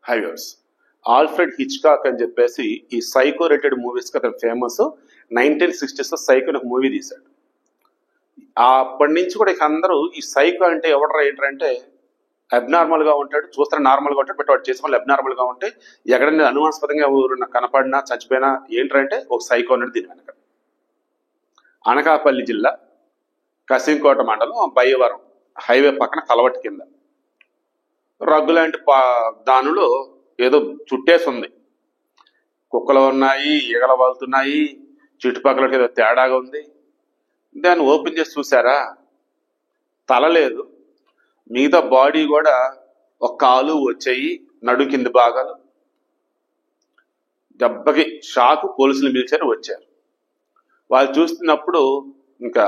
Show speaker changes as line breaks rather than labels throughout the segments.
హైవర్స్ Alfred Hitchcock అని చెప్పేసి ఈ సైకో రేటెడ్ మూవీస్కి అతను ఫేమస్. 1960s సైకో ఒక మూవీ తీశాడు. అప్పటి నుంచి కూడా ఇక అందరూ ఈ సైకో అంటే ఎవడరా ఏంటంటే అబ్నార్మల్ గా ఉంటాడు, చూస్తాను నార్మల్ గా ఉంటాడు, బట్ వాడు చేసే వాళ్ళు అబ్నార్మల్ గా ఉంటే ఎక్కడైనా అనుమానాస్పదంగా ఎవరు కనపడినా చచ్చిపోయినా ఏంటంటే ఒక సైకో అనేది దీని వెనక. అనకాపల్లి జిల్లా కసింకోట మండలం బయ్యవరం హైవే పక్కన కలవటి కింద రగ్గులాంటి దానిలో ఏదో చుట్టేసి ఉంది. కుక్కలు ఉన్నాయి, ఈగలు వాళ్తున్నాయి, చుట్టుపక్కల ఏదో తేడాగా ఉంది. దాన్ని ఓపెన్ చేసి చూసారా, తల లేదు, మిగతా బాడీ కూడా ఒక కాలు వచ్చాయి, నడు కింది భాగాలు. దెబ్బకి షాకు పోలీసులు పిలిచారు, వచ్చారు. వాళ్ళు చూస్తున్నప్పుడు ఇంకా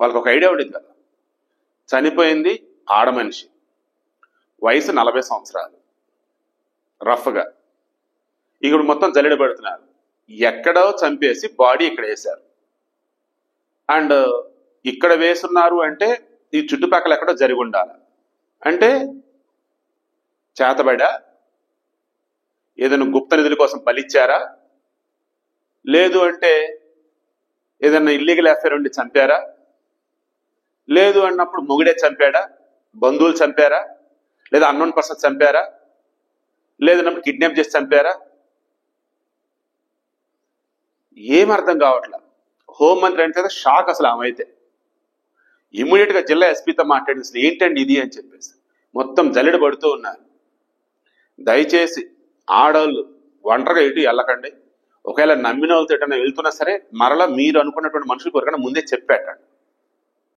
వాళ్ళకి ఒక ఐడియా ఉండేది కదా, చనిపోయింది ఆడ మనిషి, వయసు 40 సంవత్సరాలు, రఫ్గా. ఇక్కడ మొత్తం జల్లెడ పెడుతున్నారు. ఎక్కడో చంపేసి బాడీ ఇక్కడ వేశారు. అండ్ ఇక్కడ వేసున్నారు అంటే ఈ చుట్టుపక్కల ఎక్కడో జరిగి ఉండాలి. అంటే చేతబడా, ఏదైనా గుప్త నిధుల కోసం బలిచ్చారా, లేదు అంటే ఏదైనా ఇల్లీగల్ అఫైర్ ఉండి చంపారా, లేదు అన్నప్పుడు మొగుడే చంపాడా, బంధువులు చంపారా, లేదా అన్నోన్ పర్సన్ చంపారా, లేదన్నప్పుడు కిడ్నాప్ చేసి చంపారా, ఏం అర్థం కావట్లా. హోంమంత్రి అంటే షాక్ అసలు ఆమె అయితే. ఇమ్మీడియట్ గా జిల్లా ఎస్పీతో మాట్లాడి అసలు ఏంటండి ఇది అని చెప్పేసి మొత్తం జల్లెడ పడుతూ ఉన్నారు. దయచేసి ఆడవాళ్ళు ఒంటరిగా ఇటు వెళ్ళకండి. ఒకవేళ నమ్మిన వాళ్ళతో ఎటన్నా వెళ్తున్నా సరే మరలా మీరు అనుకున్నటువంటి మనుషులు కొరకన్నా ముందే చెప్పేటండి.